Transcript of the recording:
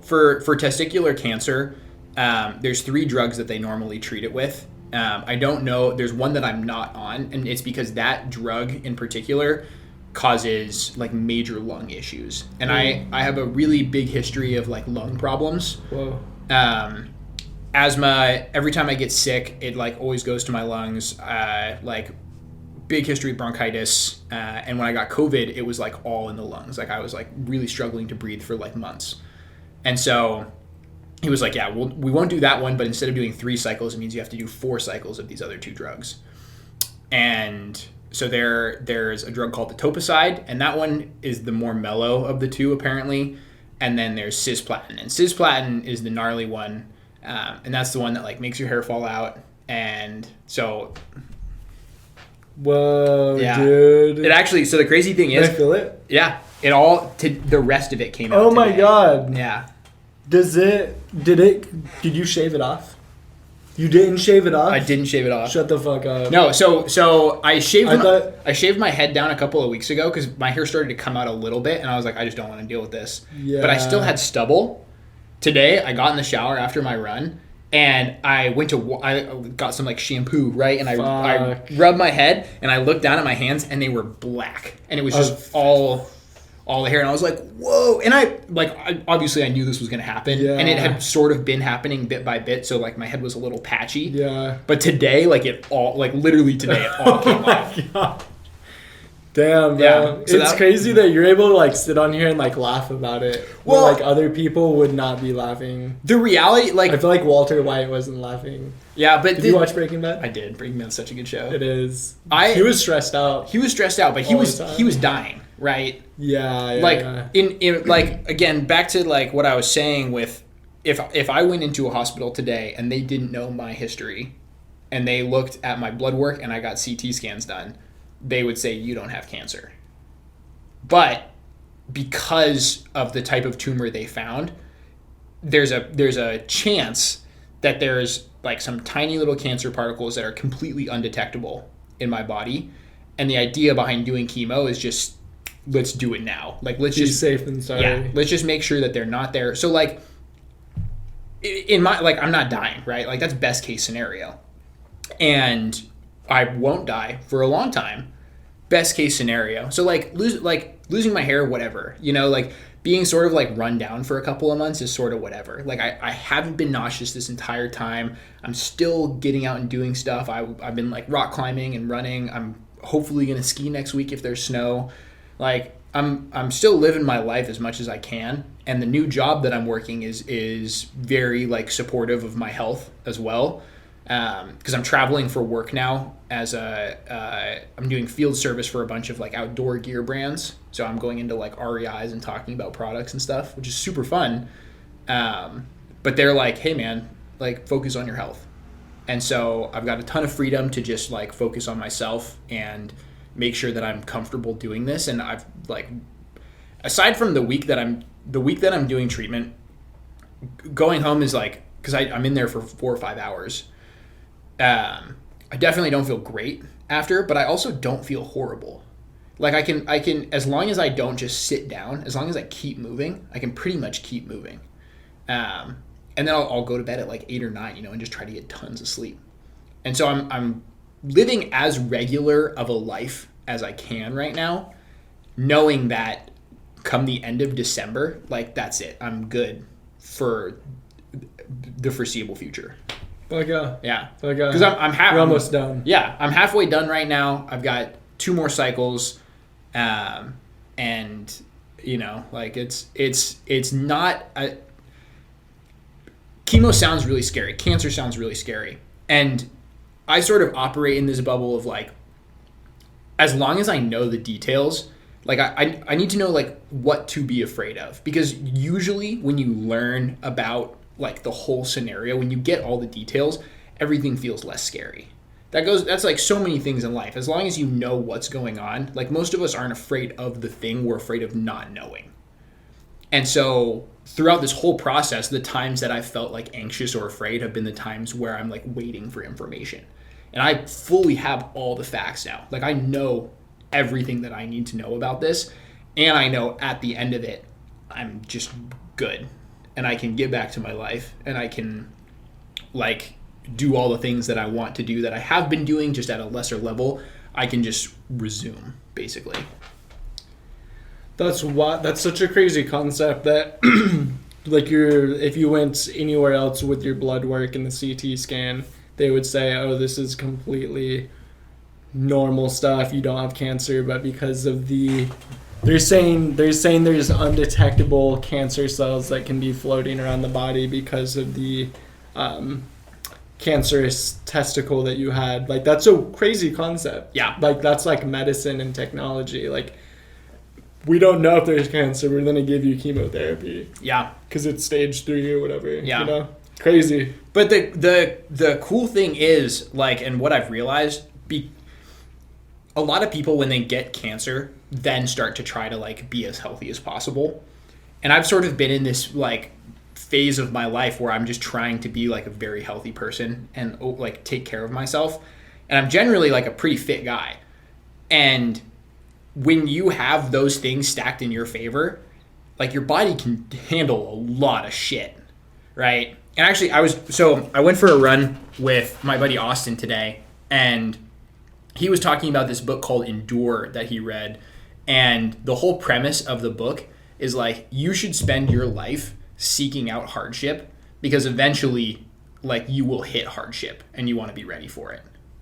for testicular cancer, there's 3 drugs that they normally treat it with. I don't know. There's one that I'm not on, and it's because that drug in particular causes like major lung issues. And I have a really big history of like lung problems. Whoa. Asthma, every time I get sick, it like always goes to my lungs. Like big history of bronchitis. And when I got COVID, it was like all in the lungs. Like I was like really struggling to breathe for like months. And so he was like, yeah, we won't do that one, but instead of doing 3 cycles, it means you have to do 4 cycles of these other 2 drugs. And so there's a drug called Etoposide, and that one is the more mellow of the 2 apparently. And then there's Cisplatin, and Cisplatin is the gnarly one, and that's the one that like makes your hair fall out. And so, whoa, yeah, dude! It actually. So the crazy thing is, I feel it. Yeah, the rest of it came out. Oh my today. God! Yeah. Did you shave it off? You didn't shave it off? I didn't shave it off. Shut the fuck up. No, so I shaved my head down a couple of weeks ago because my hair started to come out a little bit, and I was like, I just don't want to deal with this. Yeah. But I still had stubble. Today, I got in the shower after my run, and I got some like shampoo, right? And I rubbed my head, and I looked down at my hands, and they were black, and it was just all the hair, and I was like, whoa. And I obviously I knew this was going to happen, and it had sort of been happening bit by bit, so like my head was a little patchy. Yeah. But today, literally today, it all came off. God. Damn, bro. Yeah. So it's crazy that you're able to like sit on here and like laugh about it. Well, like other people would not be laughing. The reality, like, I feel like Walter White wasn't laughing. Yeah, but did you watch Breaking Bad? I did. Breaking Bad's such a good show. It is. He was stressed out. He was stressed out, but he was dying, right? Yeah. Like in like again, back to like what I was saying with if I went into a hospital today and they didn't know my history and they looked at my blood work and I got CT scans done, they would say you don't have cancer. But because of the type of tumor they found, there's a chance that there's like some tiny little cancer particles that are completely undetectable in my body. And the idea behind doing chemo is just, let's do it now. Like, let's be just safe and sorry. Yeah, let's just make sure that they're not there. So like in my, like, I'm not dying, right? Like that's best case scenario. And I won't die for a long time. Best case scenario. So losing my hair, whatever, like being sort of like run down for a couple of months is sort of whatever. Like I haven't been nauseous this entire time. I'm still getting out and doing stuff. I've been like rock climbing and running. I'm hopefully going to ski next week if there's snow. Like I'm still living my life as much as I can. And the new job that I'm working is very like supportive of my health as well. Because I'm traveling for work now I'm doing field service for a bunch of like outdoor gear brands. So I'm going into like REIs and talking about products and stuff, which is super fun. But they're like, hey man, like focus on your health. And so I've got a ton of freedom to just like focus on myself and make sure that I'm comfortable doing this. And I've like, aside from the week that I'm doing treatment, going home is like, cause I'm in there for 4 or 5 hours. I definitely don't feel great after, but I also don't feel horrible. Like I can, as long as I don't just sit down, as long as I keep moving, I can pretty much keep moving. And then I'll go to bed at like 8 or 9, and just try to get tons of sleep. And so I'm living as regular of a life as I can right now, knowing that come the end of December, like that's it. I'm good for the foreseeable future. Okay. Yeah. Okay. Because I'm You're almost done. Yeah, I'm halfway done right now. I've got 2 more cycles, and like it's not. Chemo sounds really scary. Cancer sounds really scary, and I sort of operate in this bubble of like, as long as I know the details, like I need to know like what to be afraid of, because usually when you learn about like the whole scenario, when you get all the details, everything feels less scary. That's like so many things in life. As long as you know what's going on, like most of us aren't afraid of the thing, we're afraid of not knowing. And so throughout this whole process, the times that I felt like anxious or afraid have been the times where I'm like waiting for information. And I fully have all the facts now. Like I know everything that I need to know about this, and I know at the end of it, I'm just good. and I can get back to my life, and I can like do all the things that I want to do that I have been doing just at a lesser level, I can just resume, basically. That's such a crazy concept that like if you went anywhere else with your blood work and the CT scan, they would say, oh, this is completely normal stuff, you don't have cancer, but because of they're saying there's undetectable cancer cells that can be floating around the body because of the cancerous testicle that you had. Like, that's a crazy concept. Yeah. Like, that's like medicine and technology. Like, we don't know if there's cancer, we're going to give you chemotherapy. Yeah. Because it's stage 3 or whatever. Yeah. You know? Crazy. But the cool thing is, like, and what I've realized, a lot of people, when they get cancer, then start to try to, like, be as healthy as possible. And I've sort of been in this, like, phase of my life where I'm just trying to be, like, a very healthy person and, like, take care of myself. And I'm generally, like, a pretty fit guy. And when you have those things stacked in your favor, like, your body can handle a lot of shit, right? And actually, I went for a run with my buddy Austin today, and he was talking about this book called Endure that he read. And the whole premise of the book is, like, you should spend your life seeking out hardship, because eventually, like, you will hit hardship and you want to be ready for it.